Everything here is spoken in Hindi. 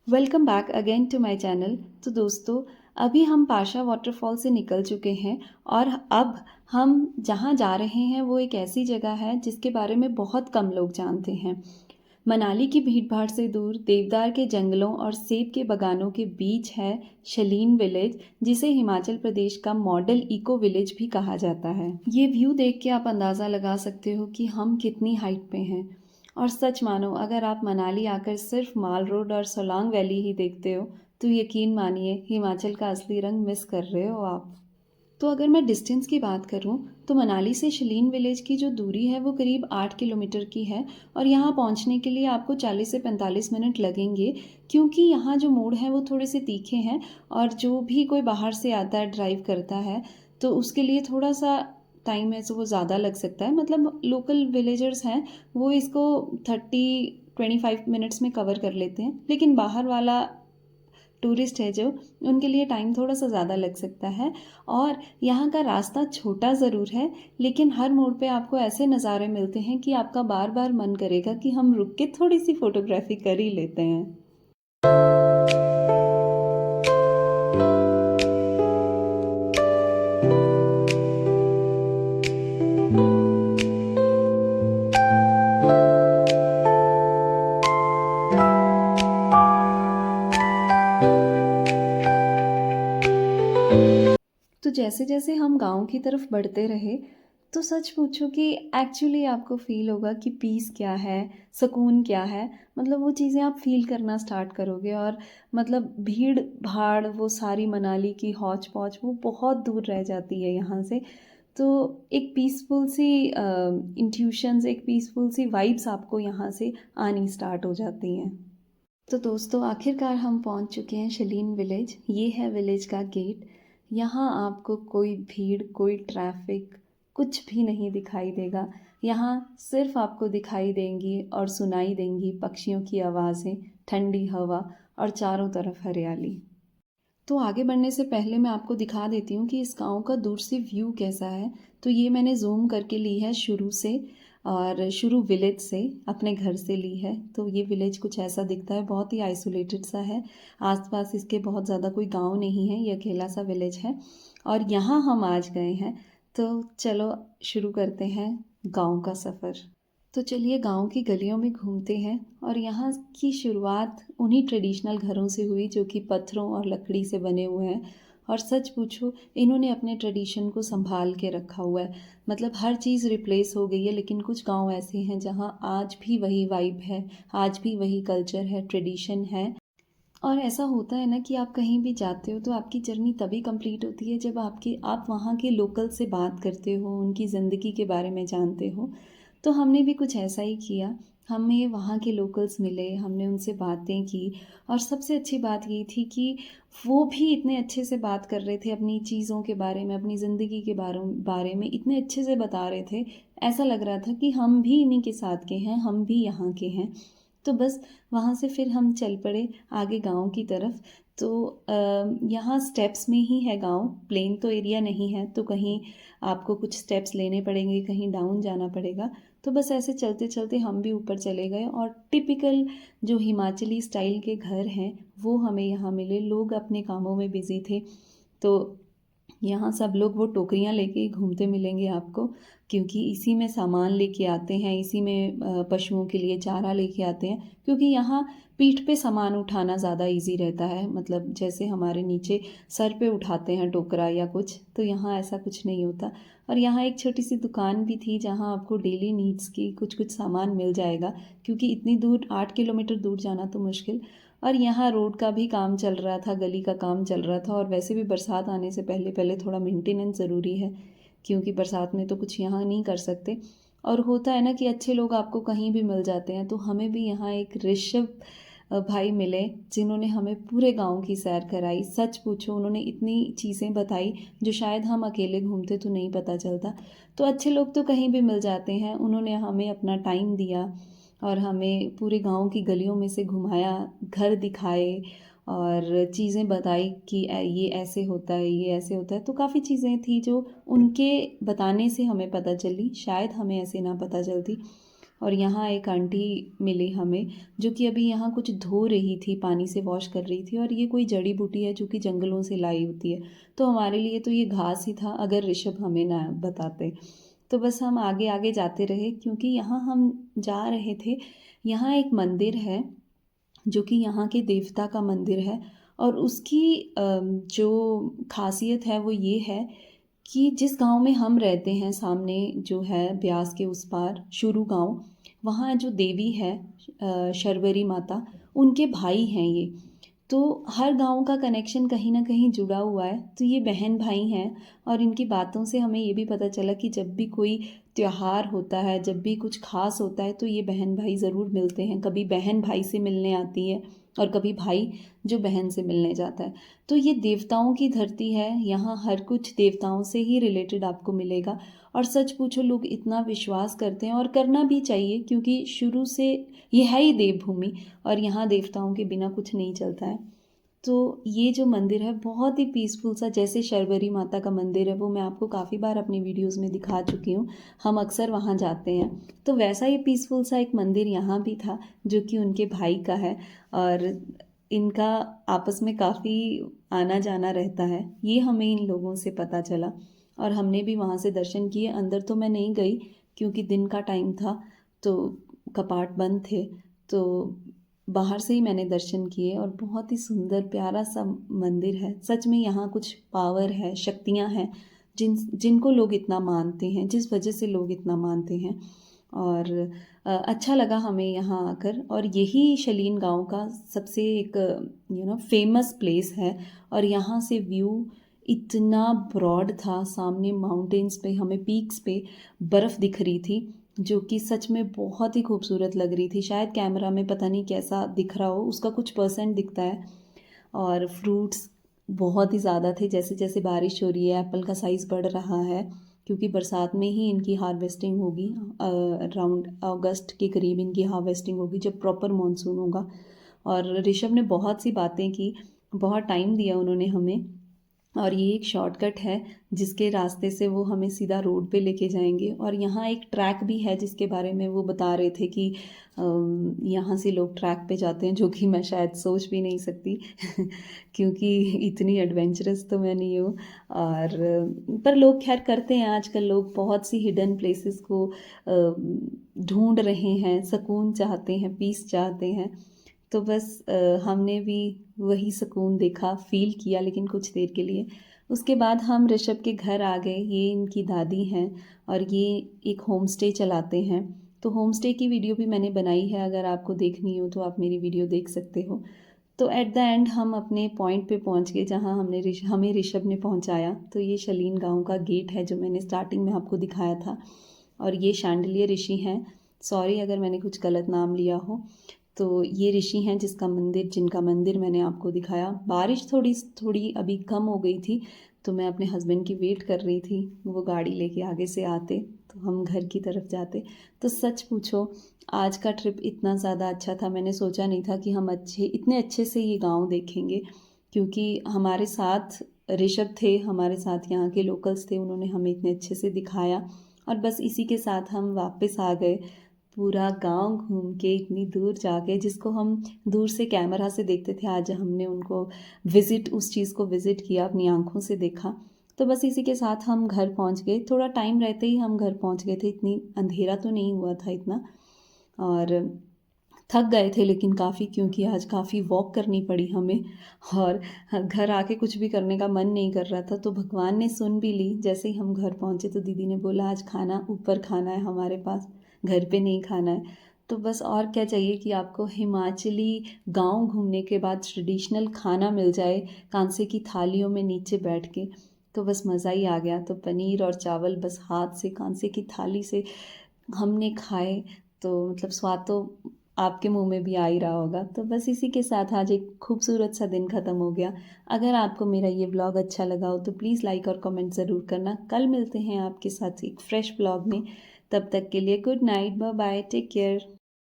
Welcome back again to my channel. तो दोस्तों, अभी हम पाशा वाटरफॉल से निकल चुके हैं और अब हम जहाँ जा रहे हैं वो एक ऐसी जगह है जिसके बारे में बहुत कम लोग जानते हैं। मनाली की भीड़भाड़ से दूर देवदार के जंगलों और सेब के बागानों के बीच है शलीन विलेज, जिसे हिमाचल प्रदेश का मॉडल इको विलेज भी कहा जाता है। ये व्यू देख के आप अंदाज़ा लगा सकते हो कि हम कितनी हाइट पे हैं। और सच मानो, अगर आप मनाली आकर सिर्फ माल रोड और सोलांग वैली ही देखते हो तो यकीन मानिए हिमाचल का असली रंग मिस कर रहे हो आप। तो अगर मैं डिस्टेंस की बात करूं तो मनाली से शलीन विलेज की जो दूरी है वो करीब 8 किलोमीटर की है। और यहाँ पहुँचने के लिए आपको 40 से 45 मिनट लगेंगे, क्योंकि यहाँ जो मोड़ हैं वो थोड़े से तीखे हैं। और जो भी कोई बाहर से आता है, ड्राइव करता है, तो उसके लिए थोड़ा सा टाइम है सो वो ज़्यादा लग सकता है। मतलब लोकल विलेजर्स हैं वो इसको 30-25 मिनट्स में कवर कर लेते हैं, लेकिन बाहर वाला टूरिस्ट है जो, उनके लिए टाइम थोड़ा सा ज़्यादा लग सकता है। और यहाँ का रास्ता छोटा ज़रूर है, लेकिन हर मोड़ पे आपको ऐसे नज़ारे मिलते हैं कि आपका बार बार मन करेगा कि हम रुक के थोड़ी सी फोटोग्राफी कर ही लेते हैं। तो जैसे जैसे हम गांव की तरफ बढ़ते रहे तो सच पूछो कि एक्चुअली आपको फील होगा कि पीस क्या है, सुकून क्या है। मतलब वो चीज़ें आप फील करना स्टार्ट करोगे। और मतलब भीड़ भाड़, वो सारी मनाली की हौच पौच, वो बहुत दूर रह जाती है यहाँ से। तो एक पीसफुल सी इंट्यूशंस, एक पीसफुल सी वाइब्स आपको यहाँ से आनी स्टार्ट हो जाती हैं। तो दोस्तों, आखिरकार हम पहुंच चुके हैं शलीन विलेज। ये है विलेज का गेट। यहाँ आपको कोई भीड़, कोई ट्रैफिक, कुछ भी नहीं दिखाई देगा। यहाँ सिर्फ आपको दिखाई देंगी और सुनाई देंगी पक्षियों की आवाज़ें, ठंडी हवा और चारों तरफ हरियाली। तो आगे बढ़ने से पहले मैं आपको दिखा देती हूँ कि इस गांव का दूर से व्यू कैसा है। तो ये मैंने जूम करके ली है शुरू से, और शुरू विलेज से, अपने घर से ली है। तो ये विलेज कुछ ऐसा दिखता है, बहुत ही आइसोलेटेड सा है। आसपास इसके बहुत ज़्यादा कोई गांव नहीं है, ये अकेला सा विलेज है। और यहाँ हम आज गए हैं। तो चलो शुरू करते हैं गांव का सफ़र। तो चलिए गांव की गलियों में घूमते हैं। और यहाँ की शुरुआत उन्हीं ट्रेडिशनल घरों से हुई जो कि पत्थरों और लकड़ी से बने हुए हैं। और सच पूछो, इन्होंने अपने ट्रेडिशन को संभाल के रखा हुआ है। मतलब हर चीज़ रिप्लेस हो गई है, लेकिन कुछ गांव ऐसे हैं जहाँ आज भी वही वाइब है, आज भी वही कल्चर है, ट्रेडिशन है। और ऐसा होता है ना कि आप कहीं भी जाते हो तो आपकी जर्नी तभी कंप्लीट होती है जब आप वहाँ के लोकल से बात करते हो, उनकी ज़िंदगी के बारे में जानते हो। तो हमने भी कुछ ऐसा ही किया। हमें वहाँ के लोकल्स मिले, हमने उनसे बातें की। और सबसे अच्छी बात ये थी कि वो भी इतने अच्छे से बात कर रहे थे अपनी चीज़ों के बारे में, अपनी ज़िंदगी के बारे में इतने अच्छे से बता रहे थे। ऐसा लग रहा था कि हम भी इन्हीं के साथ के हैं, हम भी यहाँ के हैं। तो बस वहाँ से फिर हम चल पड़े आगे गांव की तरफ। तो यहाँ स्टेप्स में ही है गांव, प्लेन तो एरिया नहीं है। तो कहीं आपको कुछ स्टेप्स लेने पड़ेंगे, कहीं डाउन जाना पड़ेगा। तो बस ऐसे चलते चलते हम भी ऊपर चले गए। और टिपिकल जो हिमाचली स्टाइल के घर हैं वो हमें यहाँ मिले। लोग अपने कामों में बिज़ी थे। तो यहाँ सब लोग वो टोकरियाँ लेके ही घूमते मिलेंगे आपको, क्योंकि इसी में सामान लेके आते हैं, इसी में पशुओं के लिए चारा लेके आते हैं। क्योंकि यहाँ पीठ पे सामान उठाना ज़्यादा इजी रहता है। मतलब जैसे हमारे नीचे सर पे उठाते हैं टोकरा या कुछ, तो यहाँ ऐसा कुछ नहीं होता। और यहाँ एक छोटी सी दुकान भी थी जहाँ आपको डेली नीड्स की कुछ कुछ सामान मिल जाएगा, क्योंकि इतनी दूर 8 किलोमीटर दूर जाना तो मुश्किल। और यहाँ रोड का भी काम चल रहा था, गली का काम चल रहा था। और वैसे भी बरसात आने से पहले पहले थोड़ा मेंटेनेंस ज़रूरी है, क्योंकि बरसात में तो कुछ यहाँ नहीं कर सकते। और होता है ना कि अच्छे लोग आपको कहीं भी मिल जाते हैं। तो हमें भी यहाँ एक ऋषभ भाई मिले जिन्होंने हमें पूरे गांव की सैर कराई। सच पूछो, उन्होंने इतनी चीज़ें बताई जो शायद हम अकेले घूमते तो नहीं पता चलता। तो अच्छे लोग तो कहीं भी मिल जाते हैं। उन्होंने हमें अपना टाइम दिया और हमें पूरे गांव की गलियों में से घुमाया, घर दिखाए और चीज़ें बताई कि ये ऐसे होता है, ये ऐसे होता है। तो काफ़ी चीज़ें थी जो उनके बताने से हमें पता चली, शायद हमें ऐसे ना पता चलती। और यहाँ एक आंटी मिली हमें, जो कि अभी यहाँ कुछ धो रही थी, पानी से वॉश कर रही थी। और ये कोई जड़ी बूटी है जो कि जंगलों से लाई होती है, तो हमारे लिए तो ये घास ही था अगर ऋषभ हमें ना बताते। तो बस हम आगे आगे जाते रहे, क्योंकि यहाँ हम जा रहे थे, यहाँ एक मंदिर है जो कि यहाँ के देवता का मंदिर है। और उसकी जो खासियत है वो ये है कि जिस गांव में हम रहते हैं, सामने जो है ब्यास के उस पार शुरू गांव, वहाँ जो देवी है शर्वरी माता, उनके भाई हैं ये। तो हर गांव का कनेक्शन कहीं ना कहीं जुड़ा हुआ है, तो ये बहन भाई हैं। और इनकी बातों से हमें ये भी पता चला कि जब भी कोई त्योहार होता है, जब भी कुछ खास होता है, तो ये बहन भाई ज़रूर मिलते हैं। कभी बहन भाई से मिलने आती है और कभी भाई जो बहन से मिलने जाता है। तो ये देवताओं की धरती है, यहाँ हर कुछ देवताओं से ही रिलेटेड आपको मिलेगा। और सच पूछो, लोग इतना विश्वास करते हैं, और करना भी चाहिए, क्योंकि शुरू से ये है ही देवभूमि, और यहाँ देवताओं के बिना कुछ नहीं चलता है। तो ये जो मंदिर है बहुत ही पीसफुल सा, जैसे शर्वरी माता का मंदिर है, वो मैं आपको काफ़ी बार अपनी वीडियोस में दिखा चुकी हूँ, हम अक्सर वहाँ जाते हैं। तो वैसा ही पीसफुल सा एक मंदिर यहाँ भी था, जो कि उनके भाई का है। और इनका आपस में काफ़ी आना जाना रहता है, ये हमें इन लोगों से पता चला। और हमने भी वहाँ से दर्शन किए। अंदर तो मैं नहीं गई, क्योंकि दिन का टाइम था, तो कपाट बंद थे। तो बाहर से ही मैंने दर्शन किए, और बहुत ही सुंदर प्यारा सा मंदिर है। सच में यहाँ कुछ पावर है, शक्तियाँ हैं, जिनको लोग इतना मानते हैं, जिस वजह से लोग इतना मानते हैं। और अच्छा लगा हमें यहाँ आकर। और यही शलीन गांव का सबसे एक फेमस प्लेस है। और यहाँ से व्यू इतना ब्रॉड था, सामने माउंटेन्स पे हमें पीक्स पे बर्फ़ दिख रही थी, जो कि सच में बहुत ही खूबसूरत लग रही थी। शायद कैमरा में पता नहीं कैसा दिख रहा हो, उसका कुछ परसेंट दिखता है। और फ्रूट्स बहुत ही ज़्यादा थे। जैसे जैसे बारिश हो रही है, एप्पल का साइज़ बढ़ रहा है, क्योंकि बरसात में ही इनकी हार्वेस्टिंग होगी। अराउंड अगस्त के करीब इनकी हार्वेस्टिंग होगी, जब प्रॉपर मानसून होगा। और ऋषभ ने बहुत सी बातें की, बहुत टाइम दिया उन्होंने हमें। और ये एक शॉर्टकट है जिसके रास्ते से वो हमें सीधा रोड पे लेके जाएंगे। और यहाँ एक ट्रैक भी है जिसके बारे में वो बता रहे थे कि यहाँ से लोग ट्रैक पे जाते हैं, जो कि मैं शायद सोच भी नहीं सकती क्योंकि इतनी एडवेंचरस तो मैं नहीं हूँ। और पर लोग खैर करते हैं, आजकल लोग बहुत सी हिडन प्लेसेस को ढूंढ रहे हैं, सुकून चाहते हैं, पीस चाहते हैं। तो बस हमने भी वही सुकून देखा, फ़ील किया, लेकिन कुछ देर के लिए। उसके बाद हम ऋषभ के घर आ गए। ये इनकी दादी हैं, और ये एक होम स्टे चलाते हैं। तो होम स्टे की वीडियो भी मैंने बनाई है, अगर आपको देखनी हो तो आप मेरी वीडियो देख सकते हो। तो एट द एंड हम अपने पॉइंट पे पहुंच गए, जहां हमें ऋषभ ने पहुंचाया। तो ये शलीन गांव का गेट है, जो मैंने स्टार्टिंग में आपको दिखाया था। और ये शांडिल्य ऋषि हैं, सॉरी अगर मैंने कुछ गलत नाम लिया हो। तो ये ऋषि हैं जिनका मंदिर मैंने आपको दिखाया। बारिश थोड़ी थोड़ी अभी कम हो गई थी, तो मैं अपने हस्बैंड की वेट कर रही थी, वो गाड़ी लेके आगे से आते तो हम घर की तरफ जाते। तो सच पूछो, आज का ट्रिप इतना ज़्यादा अच्छा था, मैंने सोचा नहीं था कि हम इतने अच्छे से ये गांव देखेंगे। क्योंकि हमारे साथ ऋषभ थे, हमारे साथ यहाँ के लोकल्स थे, उन्होंने हमें इतने अच्छे से दिखाया। और बस इसी के साथ हम वापस आ गए, पूरा गांव घूम के, इतनी दूर जाके, जिसको हम दूर से कैमरा से देखते थे, आज हमने उनको उस चीज़ को विज़िट किया, अपनी आंखों से देखा। तो बस इसी के साथ हम घर पहुंच गए। थोड़ा टाइम रहते ही हम घर पहुंच गए थे, इतनी अंधेरा तो नहीं हुआ था इतना। और थक गए थे लेकिन काफ़ी, क्योंकि आज काफ़ी वॉक करनी पड़ी हमें। और घर आके कुछ भी करने का मन नहीं कर रहा था। तो भगवान ने सुन भी ली। जैसे ही हम घर पहुँचे तो दीदी ने बोला, आज खाना ऊपर खाना है हमारे पास, घर पे नहीं खाना है। तो बस और क्या चाहिए कि आपको हिमाचली गांव घूमने के बाद ट्रेडिशनल खाना मिल जाए, कांसे की थालियों में नीचे बैठ के, तो बस मज़ा ही आ गया। तो पनीर और चावल बस हाथ से कांसे की थाली से हमने खाए, तो मतलब स्वाद तो आपके मुंह में भी आ ही रहा होगा। तो बस इसी के साथ आज एक खूबसूरत सा दिन ख़त्म हो गया। अगर आपको मेरा ये ब्लॉग अच्छा लगा हो तो प्लीज़ लाइक और कमेंट ज़रूर करना। कल मिलते हैं आपके साथ एक फ्रेश ब्लॉग में। तब तक के लिए good night, bye bye, take care.